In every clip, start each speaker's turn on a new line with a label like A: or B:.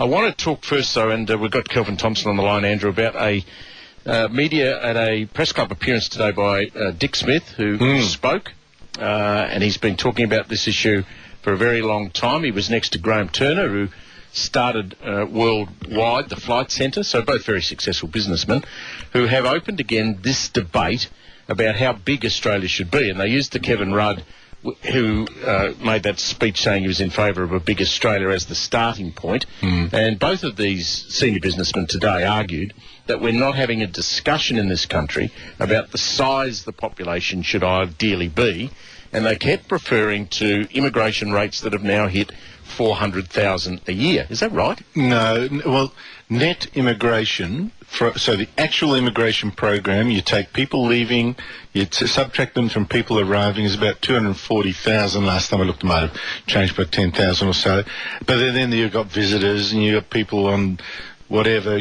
A: I want to talk first, though, and we've got Kelvin Thomson on the line, Andrew, about a media at a press club appearance today by Dick Smith, who spoke, and he's been talking about this issue for a very long time. He was next to Graham Turner, who started worldwide the Flight Centre, so both very successful businessmen, who have opened again this debate about how big Australia should be. And they used the Kevin Rudd, who made that speech saying he was in favour of a big Australia as the starting point. And both of these senior businessmen today argued that we're not having a discussion in this country about the size the population should ideally be, and they kept referring to immigration rates that have now hit 400,000 a year. Is that right?
B: No. Well, net immigration, so the actual immigration program, you take people leaving, you subtract them from people arriving, is about 240,000. Last time I looked, it might have changed by 10,000 or so. But then you've got visitors and you've got people on whatever,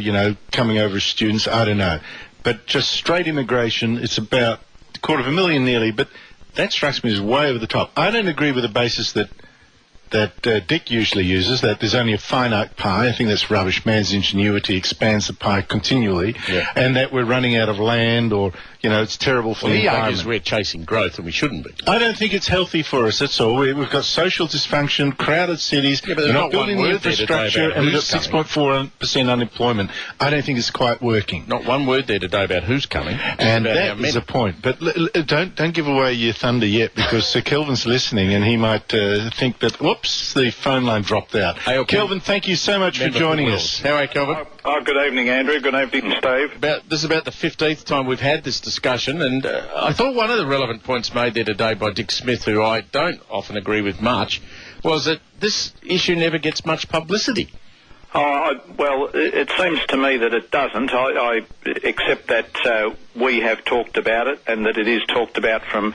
B: coming over as students, I don't know. But just straight immigration, it's about 250,000 nearly, but that strikes me as way over the top. I don't agree with the basis that Dick usually uses, that there's only a finite pie. I think that's rubbish. Man's ingenuity expands the pie continually, and that we're running out of land, or, it's terrible for the environment.
A: He argues we're chasing growth and we shouldn't be.
B: I don't think it's healthy for us, that's all. We've got social dysfunction, crowded cities,
A: but
B: we're not building the infrastructure, and we've got 6.4% unemployment. I don't think it's quite working.
A: Not one word there today about who's coming.
B: And that is a point. But don't give away your thunder yet, because Sir Kelvin's listening and he might think that, whoops, the phone line dropped out. Hey, Kelvin, thank you so much for joining us.
A: How are you, Kelvin?
C: Good evening, Andrew. Good evening, Steve.
A: This is about the 15th time we've had this discussion, and I thought one of the relevant points made there today by Dick Smith, who I don't often agree with much, was that this issue never gets much publicity.
C: Well, it seems to me that it doesn't. I accept that we have talked about it and that it is talked about from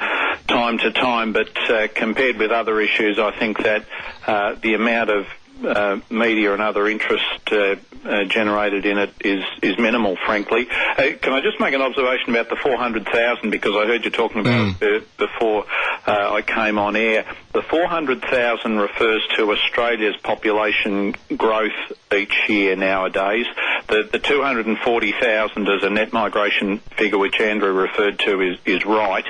C: time to time, but compared with other issues, I think that the amount of media and other interest generated in it is minimal, frankly. Can I just make an observation about the 400,000, because I heard you talking about it before I came on air. The 400,000 refers to Australia's population growth each year nowadays. The 240,000 as a net migration figure, which Andrew referred to, is right.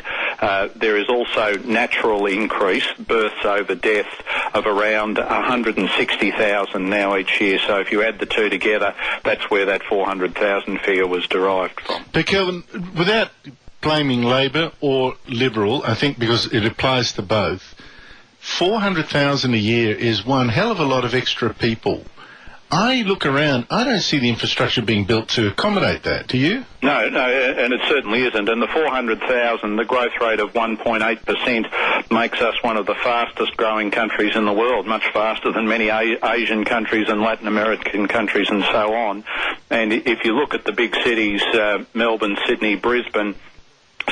C: There is also natural increase, births over death, of around 160,000 now each year. So if you add the two together, that's where that 400,000 figure was derived from.
B: But Kelvin, without blaming Labor or Liberal, I think because it applies to both, 400,000 a year is one hell of a lot of extra people. I look around, I don't see the infrastructure being built to accommodate that. Do you?
C: No, and it certainly isn't. And the 400,000, the growth rate of 1.8%, makes us one of the fastest growing countries in the world, much faster than many Asian countries and Latin American countries and so on. And if you look at the big cities, Melbourne, Sydney, Brisbane,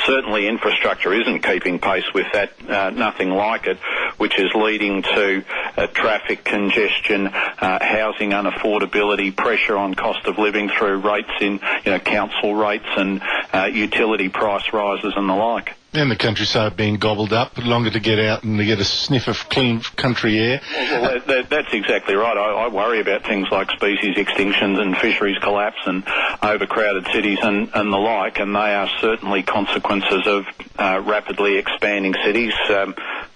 C: certainly infrastructure isn't keeping pace with that, nothing like it, which is leading to traffic congestion, housing unaffordability, pressure on cost of living through rates in council rates and utility price rises and the like.
B: And the countryside being gobbled up, longer to get out and to get a sniff of clean country air.
C: Well, that's exactly right. I worry about things like species extinctions and fisheries collapse and overcrowded cities and the like, and they are certainly consequences of rapidly expanding cities.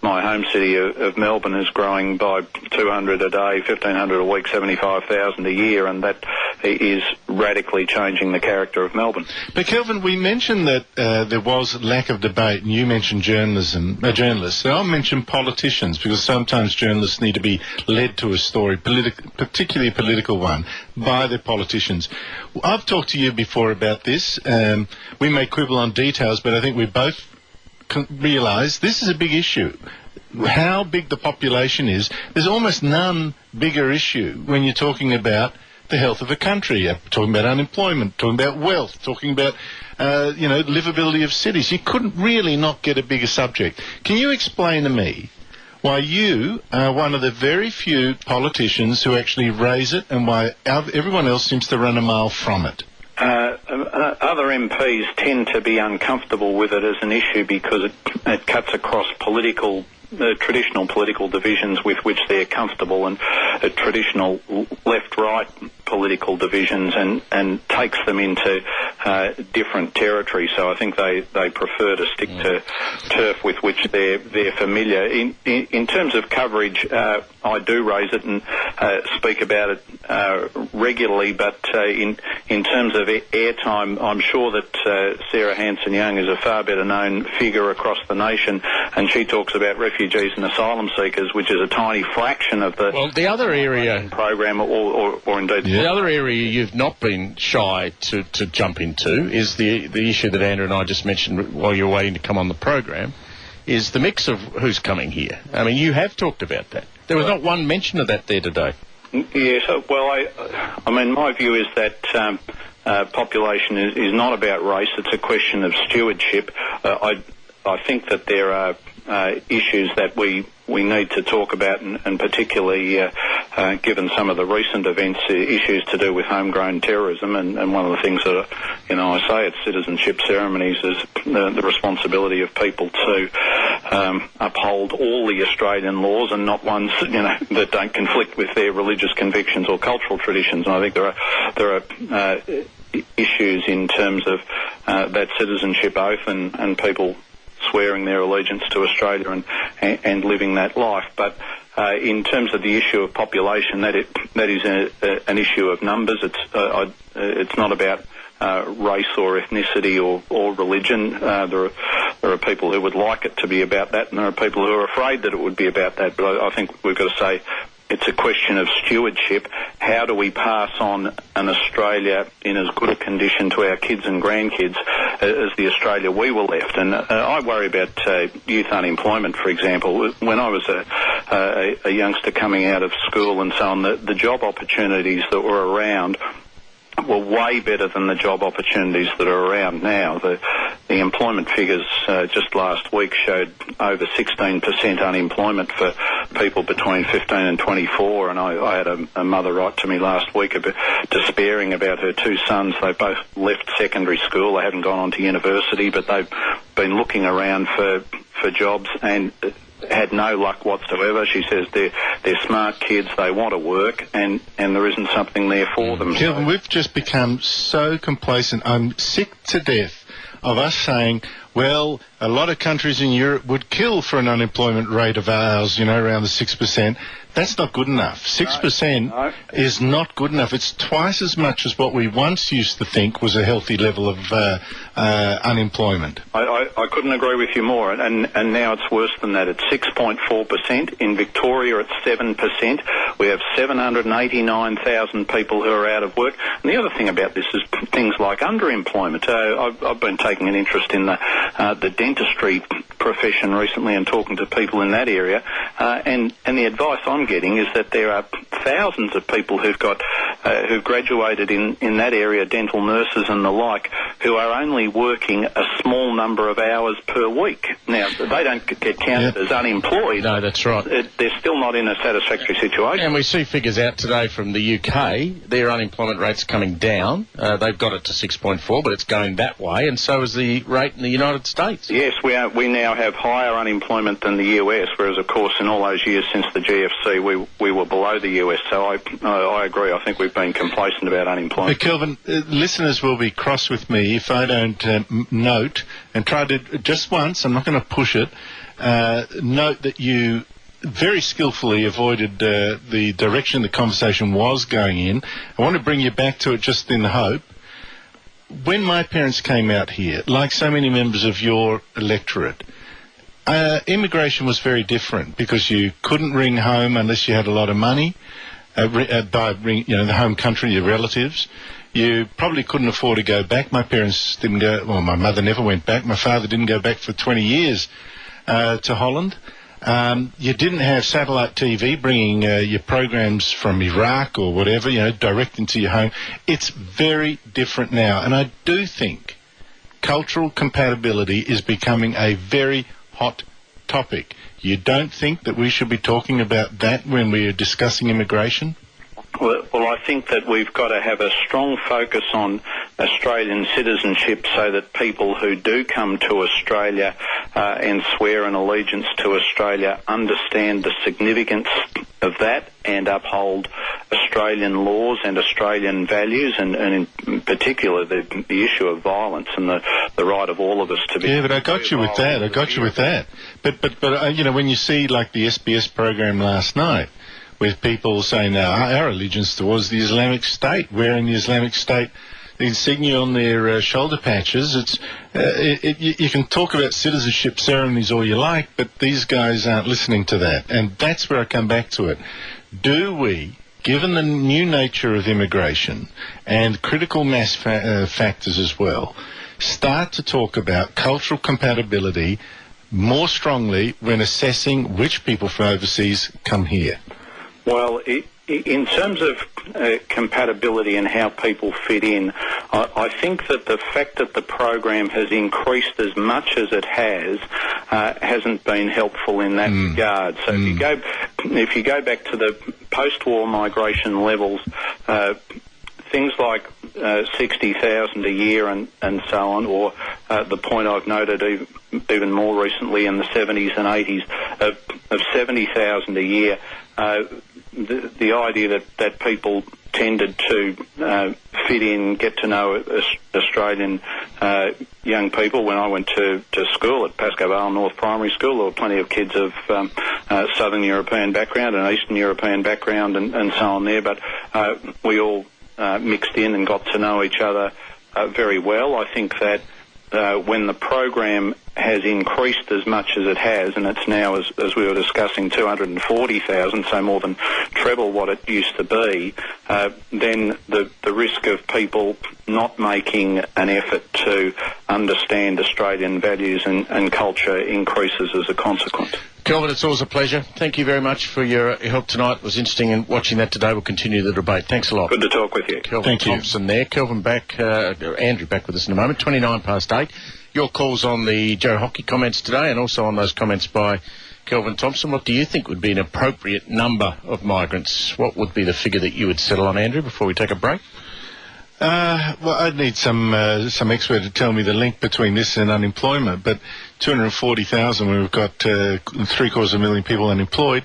C: My home city of Melbourne is growing by 200 a day, 1,500 a week, 75,000 a year, and that is radically changing the character of Melbourne.
B: But Kelvin, we mentioned that there was lack of debate, and you mentioned journalists. So I'll mention politicians, because sometimes journalists need to be led to a story, particularly a political one, by the politicians. I've talked to you before about this. We may quibble on details, but I think we both realise this is a big issue. How big the population is, there's almost none bigger issue when you're talking about the health of a country. You're talking about unemployment, talking about wealth, talking about livability of cities. You couldn't really not get a bigger subject. Can you explain to me why you are one of the very few politicians who actually raise it, and why everyone else seems to run a mile from it?
C: Other MPs tend to be uncomfortable with it as an issue because it cuts across political traditional political divisions with which they're comfortable, and traditional left-right political divisions, and takes them into different territory. So I think they prefer to stick to turf with which they're familiar. In terms of coverage, I do raise it and speak about it regularly, but in terms of airtime, I'm sure that Sarah Hanson-Young is a far better known figure across the nation, and she talks about refugees and asylum seekers, which is a tiny fraction of the
A: other area
C: program, or indeed
A: the other area you've not been shy to jump into is the issue that Andrew and I just mentioned while you were waiting to come on the program, is the mix of who's coming here. I mean, you have talked about that. There was not one mention of that there today.
C: Yes, well, I mean, my view is that population is not about race. It's a question of stewardship. I think that there are issues that we need to talk about, and particularly given some of the recent events, issues to do with homegrown terrorism. And one of the things that, I say at citizenship ceremonies is the responsibility of people to uphold all the Australian laws, and not ones that don't conflict with their religious convictions or cultural traditions. And I think there are issues in terms of that citizenship oath and people swearing their allegiance to Australia and living that life. But in terms of the issue of population, that is an issue of numbers. It's not about race or ethnicity or religion. There are people who would like it to be about that, and there are people who are afraid that it would be about that. But I think we've got to say it's a question of stewardship. How do we pass on an Australia in as good a condition to our kids and grandkids as the Australia we were left? And I worry about youth unemployment, for example. When I was a youngster coming out of school and so on, the job opportunities that were around were way better than the job opportunities that are around now. The employment figures just last week showed over 16% unemployment for people between 15 and 24, and I had a mother write to me last week despairing about her two sons. They both left secondary school. They haven't gone on to university, but they've been looking around for jobs and had no luck whatsoever. She says they're smart kids, they want to work, and there isn't something there for them.
B: Kelvin, we've just become so complacent. I'm sick to death of us saying, well, a lot of countries in Europe would kill for an unemployment rate of ours, around the 6%. That's not good enough. 6% is not good enough. It's twice as much as what we once used to think was a healthy level of unemployment.
C: I couldn't agree with you more, and now it's worse than that. It's 6.4%. In Victoria, it's 7%. We have 789,000 people who are out of work. And the other thing about this is things like underemployment. I've been taking an interest in the dentistry profession recently and talking to people in that area, and the advice I'm getting is that there are thousands of people who've graduated in that area, dental nurses and the like, who are only working a small number of hours per week. Now, they don't get counted as unemployed.
A: No, that's right.
C: They're still not in a satisfactory situation.
A: And we see figures out today from the UK. Their unemployment rate's coming down. They've got it to 6.4, but it's going that way, and so is the rate in the United States.
C: Yes, we now have higher unemployment than the US, whereas, of course, in all those years since the GFC, we were below the US. So I agree. I think we've been complacent about unemployment.
B: But Kelvin, listeners will be cross with me if I don't note and try to, just once, I'm not going to push it, note that you very skillfully avoided the direction the conversation was going in. I want to bring you back to it just in the hope. When my parents came out here, like so many members of your electorate, immigration was very different because you couldn't ring home unless you had a lot of money, the home country, your relatives. You probably couldn't afford to go back. My parents didn't go, well, my mother never went back. My father didn't go back for 20 years to Holland. You didn't have satellite TV bringing your programs from Iraq or whatever, direct into your home. It's very different now. And I do think cultural compatibility is becoming a very hot topic. You don't think that we should be talking about that when we are discussing immigration?
C: Well, I think that we've got to have a strong focus on Australian citizenship so that people who do come to Australia and swear an allegiance to Australia understand the significance of that and uphold Australian laws and Australian values, and in particular the issue of violence and the right of all of us to be...
B: Yeah, but I got you with that. But you know, when you see like the SBS program last night, with people saying our allegiance towards the Islamic State, wearing the Islamic State insignia on their shoulder patches. You can talk about citizenship ceremonies all you like, but these guys aren't listening to that. And that's where I come back to it. Do we, given the new nature of immigration and critical mass factors as well, start to talk about cultural compatibility more strongly when assessing which people from overseas come here?
C: Well, in terms of compatibility and how people fit in, I think that the fact that the program has increased as much as it has hasn't been helpful in that regard. So if you go back to the post-war migration levels, things like 60,000 a year and so on, or the point I've noted even more recently in the 70s and 80s of 70,000 a year, the idea that people tended to fit in, get to know Australian young people. When I went to school at Pascoe Vale North Primary School, there were plenty of kids of Southern European background and Eastern European background and so on there, but we all mixed in and got to know each other very well. I think that when the program has increased as much as it has, and it's now, as we were discussing, 240,000, so more than treble what it used to be, then the risk of people not making an effort to understand Australian values and culture increases as a consequence.
A: Kelvin, it's always a pleasure. Thank you very much for your help tonight. It was interesting in watching that today. We'll continue the debate. Thanks a lot.
C: Good to talk with you.
A: Kelvin Thomson there. Kelvin back, Andrew back with us in a moment. 8:29. Your calls on the Joe Hockey comments today and also on those comments by Kelvin Thomson. What do you think would be an appropriate number of migrants? What would be the figure that you would settle on, Andrew, before we take a break?
B: Well, I'd need some expert to tell me the link between this and unemployment, but 240,000 when we've got 750,000 people unemployed.